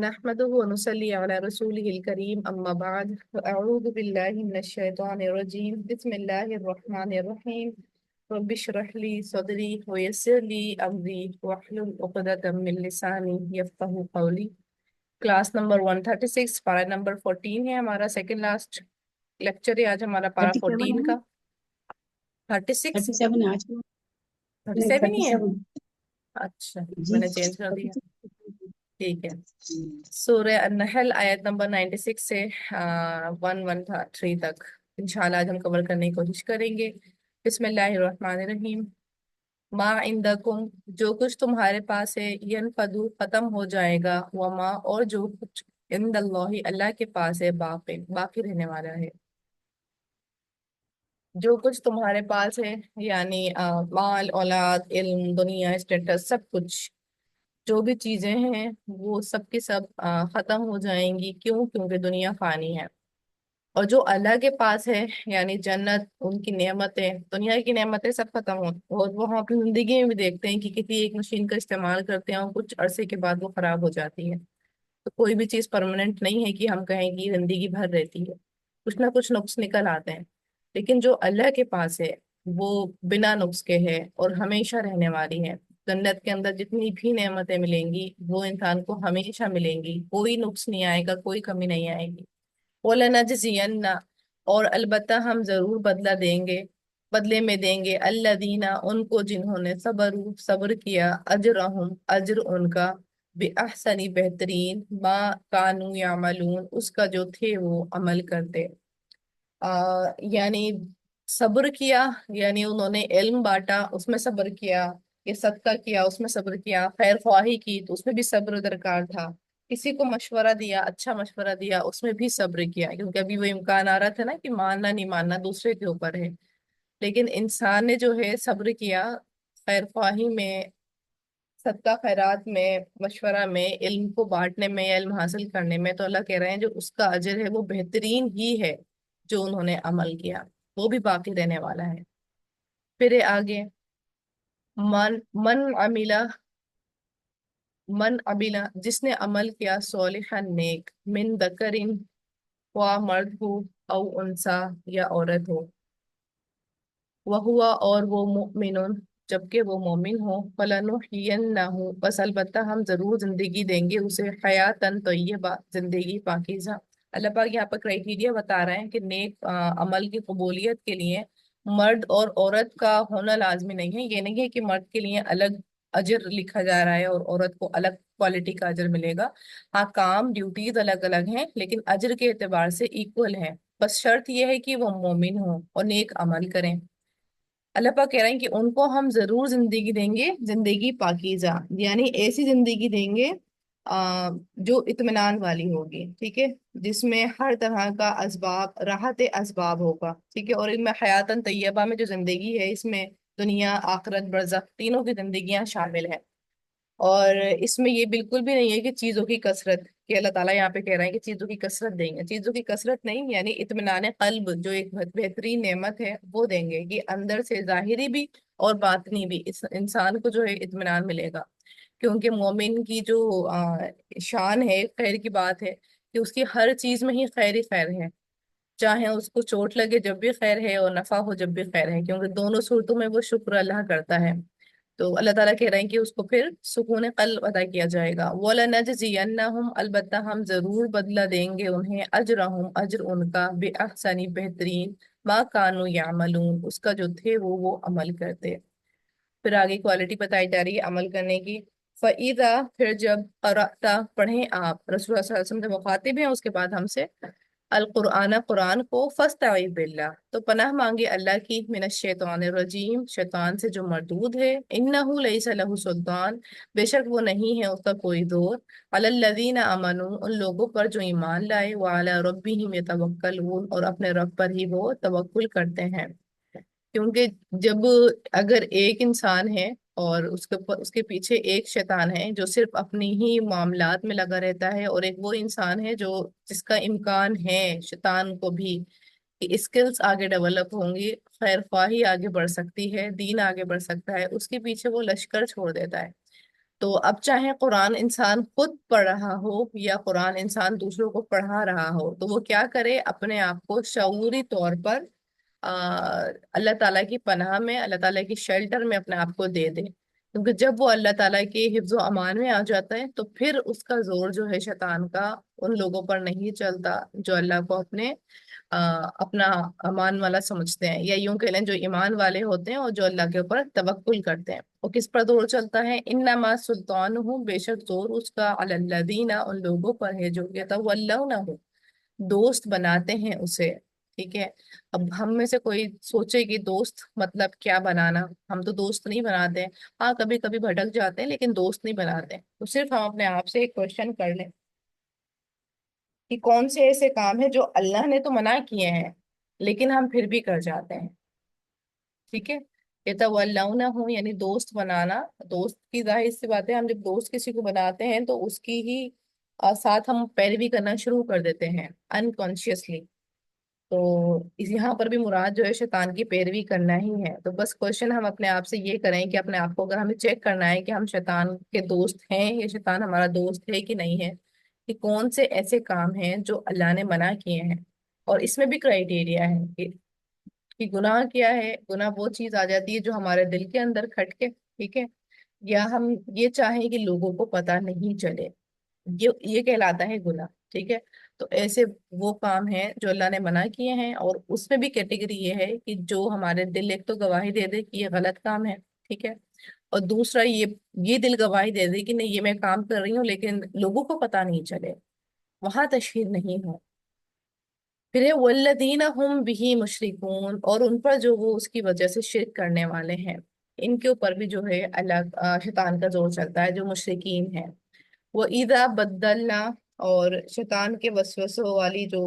نحمده ونصلي على رسوله الكريم أما بعد فأعوذ بالله من الشيطان الرجيم بسم الله الرحمن الرحيم رب اشرح لي صدري ويسر لي أمري واحلل عقدة من لساني يفقهوا قولي क्लास नंबर 136 पारा नंबर 14 है हमारा सेकंड लास्ट लेक्चर है आज हमारा पारा 37 14 है। का 36 37 है आज का। नहीं, 37 ही है 37। अच्छा जी। मैंने चेंज कर दिया 36। ठीक है सूरह अन-नहल आयत नंबर 96 से 113 तक इंशाल्लाह आज हम कवर करने की कोशिश करेंगे। बिस्मिल्लाहिर्रहमानिर्रहीम। मा इंदकुम, जो कुछ तुम्हारे पास है, यनफदु खत्म हो जाएगा, वमा और जो कुछ इंदल्लाहि अल्लाह के पास है, बाकी बाकी रहने वाला है। जो कुछ तुम्हारे पास है यानी माल औलाद इल्म दुनिया स्टेटस सब कुछ जो भी चीजें हैं वो सब की सब खत्म हो जाएंगी। क्यों? क्योंकि दुनिया फानी है। और जो अल्लाह के पास है यानी जन्नत उनकी नेमतें दुनिया की नेमतें सब खत्म हो और वो हम अपनी जिंदगी में भी देखते हैं कि किसी एक मशीन का इस्तेमाल करते हैं और कुछ अरसे के बाद वो खराब हो जाती है। तो कोई भी चीज परमानेंट नहीं है कि हम कहें कि जिंदगी भर रहती है, कुछ ना कुछ नुक्स निकल आते हैं। लेकिन जो अल्लाह के पास है वो बिना नुक्स के है और हमेशा रहने वाली है। जन्नत के अंदर जितनी भी नेमतें मिलेंगी वो इंसान को हमेशा मिलेंगी, कोई नुक्स नहीं आएगा, कोई कमी नहीं आएगी। वलनजज़ियन्ना, और अलबत्ता हम जरूर बदला देंगे, बदले में देंगे अल्लदीना उनको जिन्होंने सबरू सब्र किया, अजरहुम अजर उनका, बेअहसनी बेहतरीन, मा कानू यामलून उसका जो थे वो अमल करते। यानी सब्र किया यानी उन्होंने इल्म बांटा उसमें सब्र किया, ये सदका किया उसमें सब्र किया, खैर ख्वाही की तो उसमें भी सब्र दरकार था, किसी को मशवरा दिया अच्छा मशवरा दिया उसमें भी सब्र किया, क्योंकि अभी वो इम्कान आ रहा था ना कि मानना नहीं मानना दूसरे के ऊपर है। लेकिन इंसान ने जो है सब्र किया, खैर ख्वाही में, सदका खैरात में, मशवरा में, इल्म को बांटने में या इल्म हासिल करने में, तो अल्लाह कह रहे हैं जो उसका अजर है वो बेहतरीन ही है जो उन्होंने अमल किया, वो भी बाकी रहने वाला है। फिर ये आगे मन मन अमिला, मन अमिला जिसने अमल किया, सोलिहन नेक, मिन दकरिन, वा मर्द हो, औ उनसा या औरत हो, वह हुआ और वो मुमिनुन जबकि वो मोमिन हो, फलनुहयिन्नहु बस अलबत्ता हम जरूर जिंदगी देंगे उसे, हयातन तय्यबा जिंदगी पाकीज़ा। अल्लाह पाक यहाँ पर क्राइटेरिया बता रहे हैं कि नेक अमल की कबूलियत के लिए मर्द और औरत का होना लाजमी नहीं है। ये नहीं है कि मर्द के लिए अलग अजर लिखा जा रहा है और औरत को अलग क्वालिटी का अजर मिलेगा। हाँ, काम ड्यूटीज अलग अलग हैं लेकिन अजर के एतबार से इक्वल है। बस शर्त यह है कि वो मोमिन हो और नेक अमल करें। अल्लाह पाक कह रहे हैं कि उनको हम जरूर जिंदगी देंगे, जिंदगी पाकीज़ा यानी ऐसी जिंदगी देंगे जो इत्मीनान वाली होगी, ठीक है, जिसमें हर तरह का असबाब राहत असबाब होगा, ठीक है। और इनमें हयातन तैयबा में जो जिंदगी है इसमें दुनिया आखिरत बरज़ख तीनों की जिंदगियां शामिल हैं। और इसमें ये बिल्कुल भी नहीं है कि चीजों की कसरत, कि अल्लाह ताला यहाँ पे कह रहे हैं कि चीजों की कसरत देंगे, चीजों की कसरत नहीं, यानी इत्मीनान कल्ब जो एक बेहतरीन नेमत है वो देंगे कि अंदर से जाहिरी भी और बातनी भी इस इंसान को जो है इत्मीनान मिलेगा। क्योंकि मोमिन की जो शान है, खैर की बात है कि उसकी हर चीज में ही खैर ही खैर है, चाहे उसको चोट लगे जब भी खैर है और नफा हो जब भी खैर है, क्योंकि दोनों सूरतों में वो शुक्र अल्लाह करता है। तो अल्लाह ताला कह रहे हैं कि उसको फिर सुकून कल्ब अदा किया जाएगा। वलनजज़ियन्नहुम अलबत्ता हम जरूर बदला देंगे उन्हें, अजरहुम अजर उनका, बेअहसनी बेहतरीन, मा कानू यामलून उसका जो थे वो अमल करते। फिर आगे क्वालिटी बताई जा रही है अमल करने की। फ़इज़ा फिर जब क़रअता पढ़ें आप, रसूल सल्लल्लाहु अलैहि वसल्लम से मुखातिब हैं उसके बाद हमसे, अल कुरान कुरान को, फस्तईज़ बिल्लाह तो पनाह मांगे अल्लाह की, मिनश शैतानिर रजीम शैतान से जो मरदूद है, इन्नहु लैसा लहु सुल्तान बेशक वो नहीं है उसका कोई जोर, अलल लज़ीना आमनू उन लोगों पर जो ईमान लाए, व अला रब्बिहिम यतवक्कलून और अपने रब पर ही वो तवक्कुल करते हैं। क्योंकि जब अगर एक इंसान है और उसके पीछे एक शैतान है जो सिर्फ अपनी ही मामलात में लगा रहता है, और एक वो इंसान है जो जिसका इम्कान है शैतान को भी कि स्किल्स आगे डेवलप होंगी, खैर ख्वाही आगे बढ़ सकती है, दीन आगे बढ़ सकता है, उसके पीछे वो लश्कर छोड़ देता है, تو اب چاہے قرآن انسان خود پڑھ رہا ہو یا قرآن انسان دوسروں کو پڑھا رہا ہو، تو وہ کیا کرے، اپنے آپ کو شعوری طور پر اللہ تعالیٰ کی پناہ میں، اللہ تعالیٰ کی شیلٹر میں اپنے آپ کو دے دے، کیونکہ جب وہ اللہ تعالیٰ کے حفظ و امان میں آ جاتا ہے تو پھر اس کا زور جو ہے شیطان کا ان لوگوں پر نہیں چلتا جو اللہ کو اپنا امان والا سمجھتے ہیں، یا یوں کہ لیں جو ایمان والے ہوتے ہیں اور جو اللہ کے اوپر توکل کرتے ہیں۔ وہ کس پر زور چلتا ہے؟ انما سلطانہ، بے شک زور اس کا، علی الذین، ان لوگوں پر ہے جو یتولونہ، دوست بناتے ہیں اسے۔ ٹھیک ہے، اب ہم میں سے کوئی سوچے کہ دوست مطلب کیا بنانا، ہم تو دوست نہیں بناتے ہیں، ہاں کبھی کبھی بھٹک جاتے ہیں لیکن دوست نہیں بناتے ہیں۔ تو صرف ہم اپنے آپ سے ایک کوشچن کر لیں کہ کون سے ایسے کام ہیں جو اللہ نے تو منع کیے ہیں لیکن ہم پھر بھی کر جاتے ہیں۔ ٹھیک ہے، یتولونہ ہوں یعنی دوست بنانا، دوست کی ظاہر سی بات ہے، ہم جب دوست کسی کو بناتے ہیں تو اس کی ہی ساتھ ہم پیروی کرنا شروع کر دیتے ہیں انکانشیسلی۔ تو یہاں پر بھی مراد جو ہے شیطان کی پیروی کرنا ہی ہے۔ تو بس کوشچن ہم اپنے آپ سے یہ کریں کہ اپنے آپ کو اگر ہمیں چیک کرنا ہے کہ ہم شیطان کے دوست ہیں یا شیطان ہمارا دوست ہے کہ نہیں ہے، کہ کون سے ایسے کام ہیں جو اللہ نے منع کیے ہیں، اور اس میں بھی کرائیٹیریا ہے کہ گناہ کیا ہے۔ گناہ وہ چیز آ جاتی ہے جو ہمارے دل کے اندر کھٹکے، ٹھیک ہے، یا ہم یہ چاہیں کہ لوگوں کو پتہ نہیں چلے، یہ کہلاتا ہے گناہ۔ ٹھیک ہے، تو ایسے وہ کام ہیں جو اللہ نے منع کیے ہیں، اور اس میں بھی کیٹیگری یہ ہے کہ جو ہمارے دل ایک تو گواہی دے دے کہ یہ غلط کام ہے، ٹھیک ہے، اور دوسرا یہ دل گواہی دے دے کہ نہیں یہ میں کام کر رہی ہوں لیکن لوگوں کو پتہ نہیں چلے، وہاں تشہیر نہیں ہو۔ پھر ہے والذین ہم بہ مشرکون، اور ان پر جو وہ اس کی وجہ سے شرک کرنے والے ہیں، ان کے اوپر بھی جو ہے اللہ شیطان کا زور چلتا ہے، جو مشرکین ہیں۔ وہ ایدا بدلنا، اور شیطان کے وسوسوں والی جو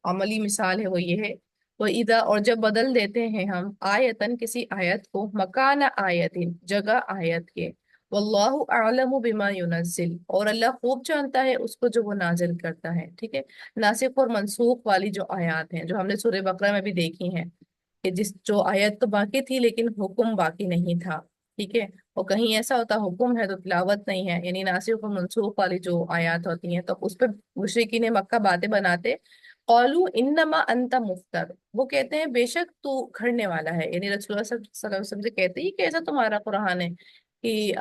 عملی مثال ہے وہ یہ ہے، وہ ایدا، اور جب بدل دیتے ہیں ہم آیتن کسی آیت کو، مکان آیتن جگہ آیت کے، واللہ اعلم بما ینزل، اور اللہ خوب جانتا ہے اس کو جو وہ نازل کرتا ہے۔ ٹھیک ہے، ناسخ اور منسوخ والی جو آیات ہیں جو ہم نے سورہ بقرہ میں بھی دیکھی ہیں، کہ جو آیت تو باقی تھی لیکن حکم باقی نہیں تھا، ٹھیک ہے، اور کہیں ایسا ہوتا حکم ہے تو تلاوت نہیں ہے، یعنی ناسخ و منسوخ والی جو آیات ہوتی ہیں تو اس پہ مشرکین مکہ باتیں بناتے، قالوا انما انت مفتر، وہ کہتے ہیں بے شک تو گھڑنے والا ہے، یعنی رسول اللہ صلی اللہ علیہ وسلم سے کہتے ہیں یہ کیسا تمہارا قرآن ہے کہ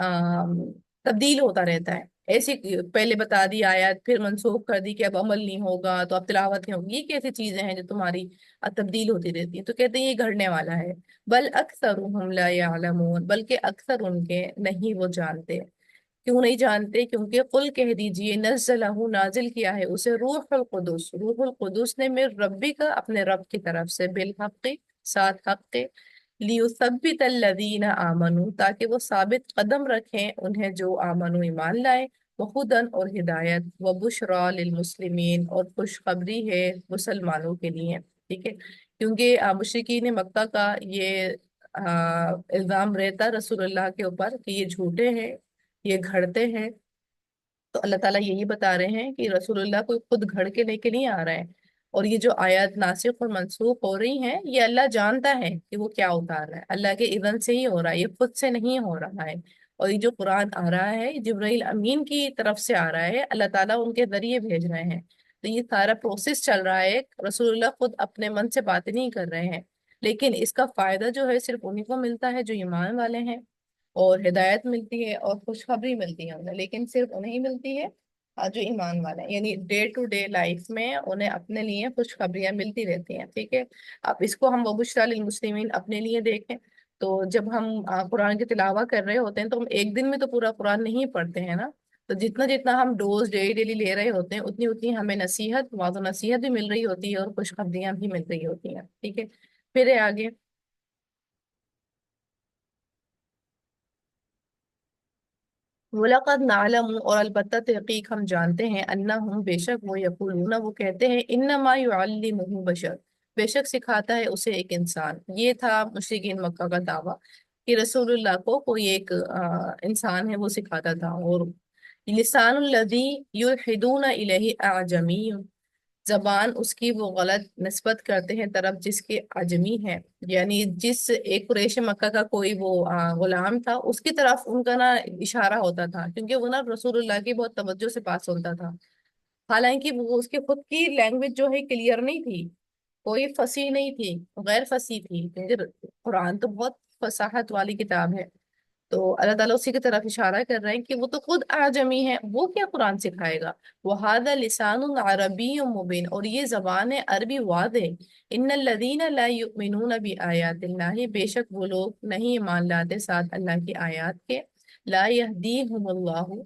تبدیل ہوتا رہتا ہے، ایسی پہلے بتا دی آیات پھر منسوخ کر دی کہ اب عمل نہیں ہوگا تو اب تلاوت نہیں ہوگی، یہ کیسی چیزیں ہیں جو تمہاری تبدیل ہوتی رہتی ہیں؟ تو کہتے ہیں یہ گھڑنے والا ہے۔ بل اکثرهم لا يعلمون، بلکہ اکثر ان کے نہیں وہ جانتے۔ کیوں نہیں جانتے؟ کیونکہ قل کہہ دیجئے نزلہ، نازل کیا ہے اسے روح القدس، روح القدس نے من ربی کا، اپنے رب کی طرف سے، بالحق، ساتھ حق کے، لیثبت الذین آمنوا، تاکہ وہ ثابت قدم رکھیں انہیں جو آمنوا ایمان لائے، وہدن اور ہدایت، وبشرا للمسلمین اور خوشخبری ہے مسلمانوں کے لیے۔ ٹھیک ہے، کیونکہ مشرکین مکہ کا یہ الزام رہتا رسول اللہ کے اوپر کہ یہ جھوٹے ہیں، یہ گھڑتے ہیں، تو اللہ تعالیٰ یہی بتا رہے ہیں کہ رسول اللہ کوئی خود گھڑ کے لے کے نہیں آ رہا ہے، اور یہ جو آیات ناسخ اور منسوخ ہو رہی ہیں یہ اللہ جانتا ہے کہ وہ کیا اتار رہا ہے، اللہ کے اذن سے ہی ہو رہا ہے، یہ خود سے نہیں ہو رہا ہے۔ اور یہ جو قرآن آ رہا ہے جبرائیل امین کی طرف سے آ رہا ہے، اللہ تعالیٰ ان کے ذریعے بھیج رہے ہیں، تو یہ سارا پروسیس چل رہا ہے، رسول اللہ خود اپنے من سے باتیں نہیں کر رہے ہیں، لیکن اس کا فائدہ جو ہے صرف انہیں کو ملتا ہے جو ایمان والے ہیں، اور ہدایت ملتی ہے اور خوشخبری ملتی ہے انہیں، لیکن صرف انہیں ہی ملتی ہے جو ایمان والے ہیں، یعنی ڈے ٹو ڈے لائف میں انہیں اپنے لیے خوشخبریاں ملتی رہتی ہیں۔ ٹھیک ہے، اب اس کو ہم وبشرا للمسلمین اپنے لیے دیکھیں تو جب ہم قرآن کی تلاوت کر رہے ہوتے ہیں تو ہم ایک دن میں تو پورا قرآن نہیں پڑھتے ہیں نا، تو جتنا جتنا ہم ڈوز ڈیلی ڈیلی لے رہے ہوتے ہیں اتنی اتنی ہمیں نصیحت، واضح نصیحت بھی مل رہی ہوتی ہے اور خوشخبریاں بھی مل رہی ہوتی ہیں۔ ٹھیک ہے، پھر ہے آگے، وَلَقَدْ نَعْلَمُ، اور البتہ تحقیق ہم جانتے ہیں، انہم بے شک وہ، یقولون وہ کہتے ہیں، انما يعلمہ بشر، بے شک سکھاتا ہے اسے ایک انسان۔ یہ تھا مشرکین مکہ کا دعویٰ کہ رسول اللہ کو کوئی ایک انسان ہے وہ سکھاتا تھا، اور لسان الذی یلحدون الیہ اعجمی، जबान उसकी वो गलत निस्बत करते हैं तरफ जिसके अजमी है, यानी जिस एक कुरैश मक्का का कोई वो गुलाम था उसकी तरफ उनका ना इशारा होता था, क्योंकि वो ना रसूलुल्लाह की बहुत तवज्जो से बात सुनता था। हालांकि वो उसके खुद की लैंग्वेज जो है क्लियर नहीं थी, कोई फसी नहीं थी, गैर फसी थी, क्योंकि कुरान तो बहुत फसाहत वाली किताब है। तो अल्लाह ताला उसी की तरफ इशारा कर रहे हैं कि वो तो खुद आजमी है, वो क्या कुरान सिखाएगा। वहादा लिसानुन अरबी मुबीन, और ये जबान है अरबी वादे। इन्नल लदीना ला युमिनून बि आयातिल्लाहि, बेशक वो लोग नहीं ईमान लाते साथ अल्लाह की आयत के। ला यहदीहुमुल्लाहु,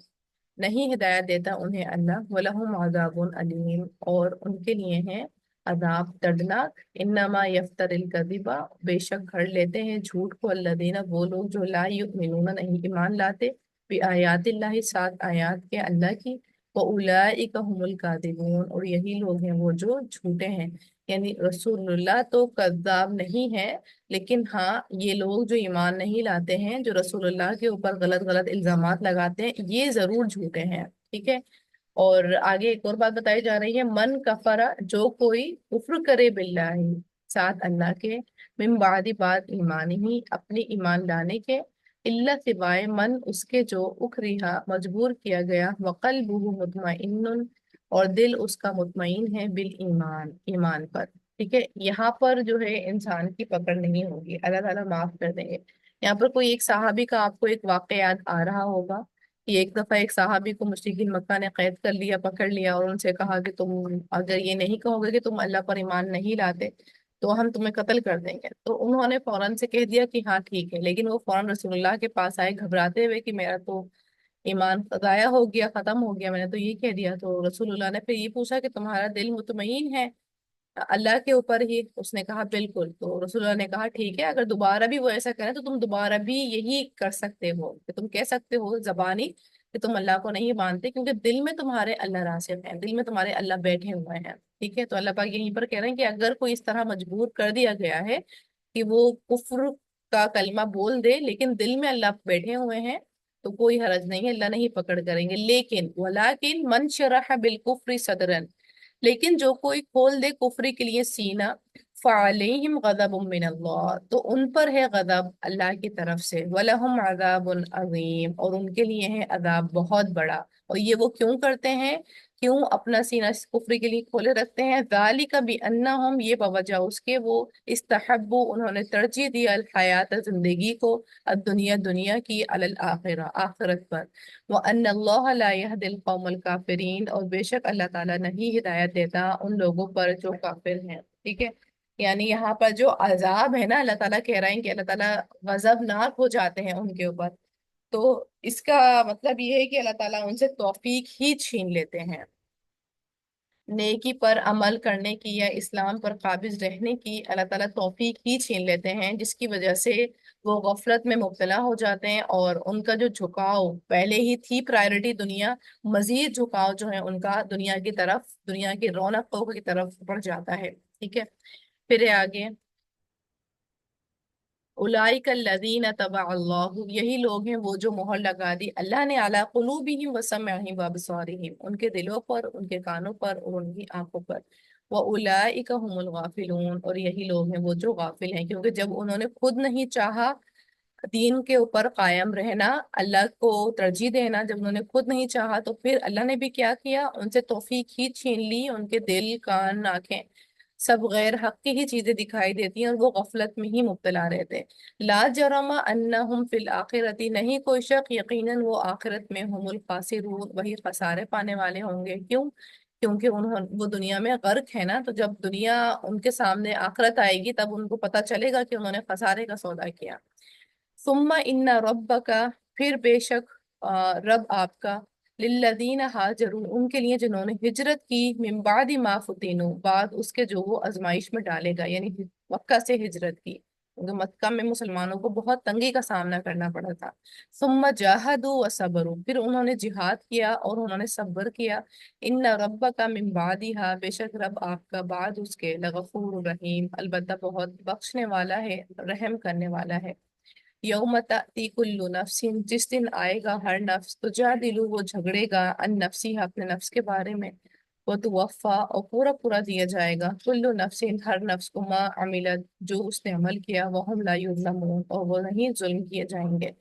नहीं हिदायत देता उन्हें अल्लाह। वलहुम अज़ाबुन अलीम, और उनके लिए है अजाब दर्दनाक। इन्नमा यफ्तरिल कज़िबा, बेशक घड़ लेते हैं झूठ को अल्लज़ीना, वो लोग जो ला युमिनूना, नहीं ईमान लाते, भी आयातिल्लाहि, साथ आयात के अल्लाह की। व उलाइका हुमुल कादिबून, और यही लोग हैं वो जो झूठे हैं। यानी रसूलुल्लाह तो कज़्ज़ाब नहीं है, लेकिन हाँ ये लोग जो ईमान नहीं लाते हैं, जो रसूलुल्लाह के ऊपर गलत गलत इल्जामात लगाते हैं, ये जरूर झूठे हैं। ठीक है। और आगे एक और बात बताई जा रही है, मन कफरा, जो कोई कुफ्र करे बिल्लाहि, साथ अल्लाह के, मिन बादी बात ईमान ही, अपनी ईमान लाने के, इल्ला सिवाय मन उसके जो उकरिहा, मजबूर किया गया, वक़ल्बुहु मुतमइन्नुन, और दिल उसका मुतमईन है, बिल ईमान, ईमान पर। ठीक है, यहाँ पर जो है इंसान की पकड़ नहीं होगी, अल्लाह ताला माफ कर देंगे। यहाँ पर कोई एक साहबी का आपको एक वाक़या याद आ रहा होगा कि एक दफा एक साहबी को मुशरिकीन मक्का ने कैद कर लिया, पकड़ लिया, और उनसे कहा कि तुम अगर ये नहीं कहोगे कि तुम अल्लाह पर ईमान नहीं लाते तो हम तुम्हें कत्ल कर देंगे। तो उन्होंने फौरन से कह दिया कि हाँ ठीक है, लेकिन वो फौरन रसूलुल्लाह के पास आए घबराते हुए कि मेरा तो ईमान ज़ाया हो गया, खत्म हो गया, मैंने तो ये कह दिया। तो रसूलुल्लाह ने फिर ये पूछा कि तुम्हारा दिल मुतमईन है अल्लाह के ऊपर ही? उसने कहा बिल्कुल। तो रसूलुल्लाह ने कहा ठीक है, अगर दोबारा भी वो ऐसा करें तो तुम दोबारा भी यही कर सकते हो, कि तुम कह सकते हो जबानी कि तुम अल्लाह को नहीं मानते, क्योंकि दिल में तुम्हारे अल्लाह रासिख हैं, दिल में तुम्हारे अल्लाह बैठे हुए हैं। ठीक है, तो अल्लाह पाक यहीं पर कह रहे हैं कि अगर कोई इस तरह मजबूर कर दिया गया है कि वो कुफ्र का कलमा बोल दे, लेकिन दिल में अल्लाह बैठे हुए हैं, तो कोई हरज नहीं है, अल्लाह नहीं पकड़ करेंगे। लेकिन वलाकिन मन शरह बिल कुफ्री सदरन, लेकिन जो कोई खोल दे कुफरी के लिए सीना, फ़अलैहिम गज़बुम मिनल्लाह, तो उन पर है गज़ब अल्लाह की तरफ से। वलहुम अज़ाबुन अज़ीम, और उनके लिए है अज़ाब बहुत बड़ा। और ये वो क्यों करते हैं, क्यों अपना सीना इस कुफरी के लिए खोले रखते हैं? ज़ालिका बिअन्नहुम, ये बवजह उसके वो इस्तहब्बु, उन्होंने तरजीह दिया अल हयात, जिंदगी को, दुनिया, दुनिया की, अलल आखिरा, आखिरत पर। व अन्नल्लाह ला यहदिल कौमल काफिरीन, और बेशक अल्लाह ताला नहीं हिदायत देता उन लोगों पर जो काफिर हैं। ठीक है, यानी यहाँ पर जो अजाब है ना, अल्लाह ताला कह रहे हैं कि अल्लाह ताला गजबनाक हो जाते हैं उनके ऊपर। तो इसका मतलब ये है कि अल्लाह ताला उनसे तौफीक ही छीन लेते हैं, नेकी पर अमल करने की या इस्लाम पर काबिज रहने की अल्लाह ताला तौफीक ही छीन लेते हैं, जिसकी वजह से वो गफलत में मुब्तला हो जाते हैं, और उनका जो झुकाव पहले ही थी प्रायोरिटी दुनिया, मजीद झुकाव जो है उनका दुनिया की तरफ, दुनिया की रौनकों की तरफ बढ़ जाता है। ठीक है, फिर है आगे, उलाइका लदीन तबा अल्लाह, यही लोग हैं वो जो मोहर लगा दी अल्लाह ने, अला कुलूबिहिम व समअहिम व अबसारिहिम, उनके दिलों पर, उनके कानों पर, और उनकी आंखों पर। व उलाइका हुमुल गाफिलून, और यही लोग हैं वो जो गाफिल हैं, क्योंकि जब उन्होंने खुद नहीं चाहा दीन के ऊपर कायम रहना, अल्लाह को तरजीह देना, जब उन्होंने खुद नहीं चाहा, तो फिर अल्लाह ने भी क्या किया, उनसे तौफीक ही छीन ली, उनके दिल, कान, आंखें सब गैर हक की ही चीजें दिखाई देती हैं, और वो गफलत में ही मुब्तला रहते हैं। ला जरमा अन्नहुम फिल आखिरती, नहीं कोई शक, यकीनन वो आखिरत में हुमुल खासिरून, वही खसारे पाने वाले होंगे। क्यों? क्योंकि उन्होंने वो दुनिया में गर्क है ना, तो जब दुनिया उनके सामने आखिरत आएगी तब उनको पता चलेगा कि उन्होंने खसारे का सौदा किया। सुम्मा इन्ना रब्बका, फिर बेशक रब आपका, लिल्लदीन हाजरू, उनके लिए जिन्होंने हिजरत की, मिन बादी मा फुतिनु, बाद उसके जो वो आजमाइश में डालेगा, यानी मक्का से हिजरत की, क्योंकि मक्का में मुसलमानों को बहुत तंगी का सामना करना पड़ा था। सुम्मा जाहदू व सबरू, फिर उन्होंने जिहाद किया और उन्होंने सब्र किया। इन्ना रब्बका मिन बादिहा, बेशक रब आपका बाद उसके, लगफूर रहीम, अलबत्ता बहुत बख्शने वाला है, रहम करने वाला है। यौम ताती कुल्लु नफ्सिन, जिस दिन आएगा हर नफ्स, तो जादिलु, वो झगड़ेगा, अन नफ्सी, अपने नफ्स के बारे में, वो तुवफ़ा, और पूरा पूरा दिया जाएगा, कुल्लु नफ्सिन, हर नफ्स को, मा अमिलत, जो उसने अमल किया, वहुम ला युज़लमून, और वो नहीं जुल्म किए जाएंगे।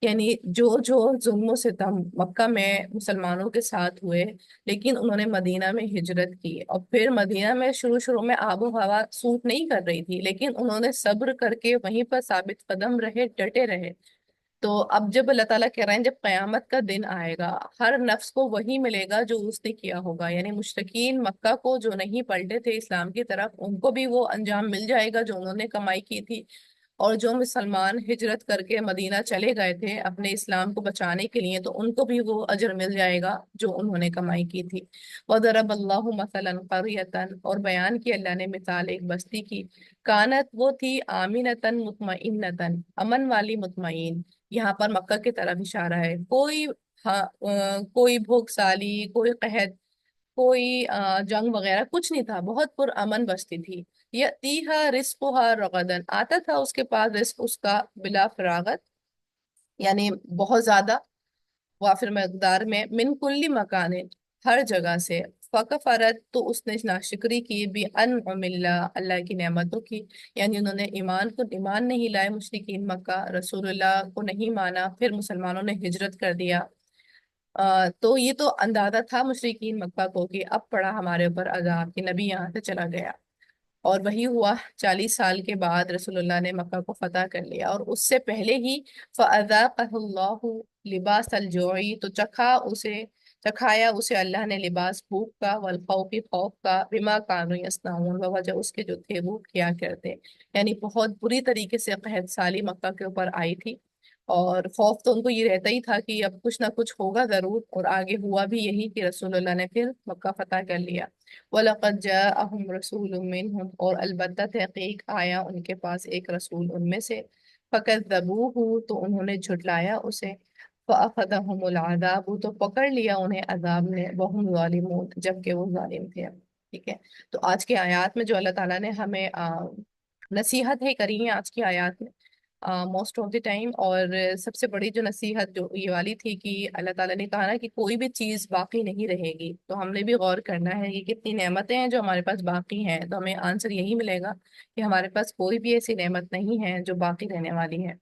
यानी जो जो जुल्म सितम मक्का में मुसलमानों के साथ हुए, लेकिन उन्होंने मदीना में हिजरत की, और फिर मदीना में शुरू शुरू में आबो हवा सूट नहीं कर रही थी, लेकिन उन्होंने सब्र करके वहीं पर साबित कदम रहे, डटे रहे। तो अब जब अल्लाह ताला कह रहे हैं जब कयामत का दिन आएगा, हर नफ्स को वही मिलेगा जो उसने किया होगा, यानी मुशरिकीन मक्का को जो नहीं पलटे थे इस्लाम की तरफ, उनको भी वो अंजाम मिल जाएगा जो उन्होंने कमाई की थी। और जो मुसलमान हिजरत करके मदीना चले गए थे अपने इस्लाम को बचाने के लिए, तो उनको भी वो अजर मिल जाएगा जो उन्होंने कमाई की थी। वदरब अल्लाहु मसलन करियतन, और बयान की अल्लाह ने मिसाल एक बस्ती की, कानत वो थी आमिनतन मुतमइन्नतन, अमन वाली, मुतमईन, यहाँ पर मक्का की तरफ इशारा है। कोई हाँ कोई भूखसाली, कोई कहत, कोई जंग वगैरह कुछ नहीं था, बहुत पुरअमन बस्ती थी। यतीहा रिस्कुहा रगदन, आता था उसके पास रिस्क उसका बिला फरागत, यानी बहुत ज्यादा, वाफिर मकदार में, मिन कुल्ली मकान, हर जगह से। फकफरत, तो उसने नाशिक्री की, भी अनउमिल्ला, अल्लाह की नेमतों की, यानी उन्होंने ईमान नहीं लाए मुशरिकीन मक्का, रसूलुल्लाह को नहीं माना, फिर मुसलमानों ने हिजरत कर दिया। तो ये तो अंदाजा था मुशरिकीन मक्का को कि अब पड़ा हमारे ऊपर अजाब, कि नबी यहाँ से चला गया। और वही हुआ, 40 साल के बाद रसूलुल्लाह ने मक्का को फतह कर लिया, और उससे पहले ही फ़अज़ाक़हुल्लाहु लिबास अल-जूई, तो चखाया उसे अल्लाह ने लिबास भूख का, वल खौफी, खौफ का, बिमा कानू यसनाऊन, वजह उसके जो थे वो किया करते। यानी बहुत बुरी तरीके से कहत साली मक्का के ऊपर आई थी, और खौफ तो उनको ये रहता ही था कि अब कुछ ना कुछ होगा जरूर, और आगे हुआ भी यही कि रसूलुल्लाह ने फिर मक्का फतह कर लिया। वलक़द जाअहुम रसूलुम मिनहुम, और अलबत्ता तहकीक आया उनके पास एक रसूल उनमें से, फकज़्ज़बूहु, तो उन्होंने झुटलाया उसे, फ़अख़ज़हुमुल अज़ाबु, तो पकड़ लिया उन्हें अजाब ने, वहुम ज़ालिमून, जबकि वो जालिम थे। ठीक है। तो आज के आयत में जो अल्लाह ताला ने हमें नसीहत है करी है आज की आयत में, मोस्ट ऑफ द टाइम, और सबसे बड़ी जो नसीहत जो ये वाली थी कि अल्लाह ताला ने कहा ना कि कोई भी चीज़ बाकी नहीं रहेगी, तो हमने भी गौर करना है कि कितनी नेमतें हैं जो हमारे पास बाकी हैं, तो हमें आंसर यही मिलेगा कि हमारे पास कोई भी ऐसी नेमत नहीं है जो बाकी रहने वाली है,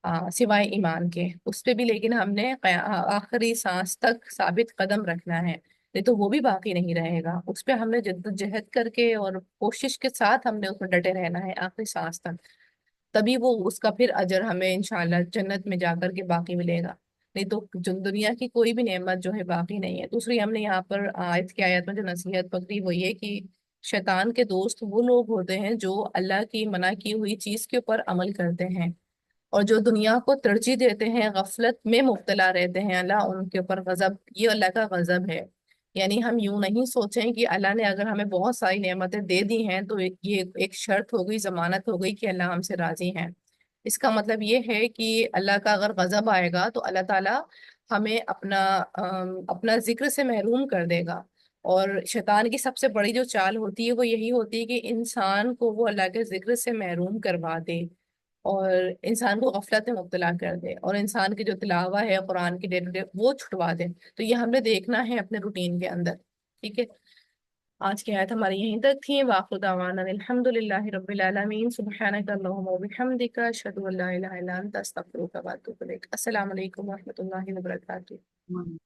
सिवाय ईमान के, उस पे भी लेकिन हमने आखिरी सांस तक साबित कदम रखना है, नहीं तो वो भी बाकी नहीं रहेगा। उस पे हमने जद्दोजहद करके और कोशिश के साथ हमने उसमें डटे रहना है आखिरी सांस तक, तभी वो उसका फिर अजर हमें इंशाल्लाह जन्नत में जाकर के बाकी मिलेगा। नहीं तो जो दुनिया की कोई भी नेमत जो है बाकी नहीं है। दूसरी हमने यहाँ पर आयत की आयत में जो नसीहत पकड़ी वो ये कि शैतान के दोस्त वो लोग होते हैं जो अल्लाह की मना की हुई चीज के ऊपर अमल करते हैं, और जो दुनिया को तरजीह देते हैं, गफलत में मुब्तला रहते हैं, अल्लाह उनके ऊपर गजब, ये अल्लाह का गजब है। यानी हम यूं नहीं सोचें कि अल्लाह ने अगर हमें बहुत सारी नेमतें दे दी हैं तो ये एक शर्त हो गई, जमानत हो गई कि अल्लाह हमसे राजी है। इसका मतलब ये है कि अल्लाह का अगर गजब आएगा तो अल्लाह ताला हमें अपना जिक्र से महरूम कर देगा। और शैतान की सबसे बड़ी जो चाल होती है वो यही होती है कि इंसान को वो अल्लाह के जिक्र से महरूम करवा दे, और इंसान को गफलत में मुब्तला कर दे, और इंसान की जो तिलावा है कुरान की डे टू डे वो छुटवा दे। तो ये हमने देखना है अपने रूटीन के अंदर। ठीक है। आज की आयत हमारी यहीं तक थी। वाखिर दावाना अल्हम्दुलिल्लाहि रब्बिल आलमीन, सुब्हानक अल्लाहुम्मा व बिहम्दिका, अशहदु अल्ला इलाहा इल्ला अंता, अस्तगफिरुका व अतूबु इलैक। अस्सलामु अलैकुम व रहमतुल्लाहि व बरकातुहू।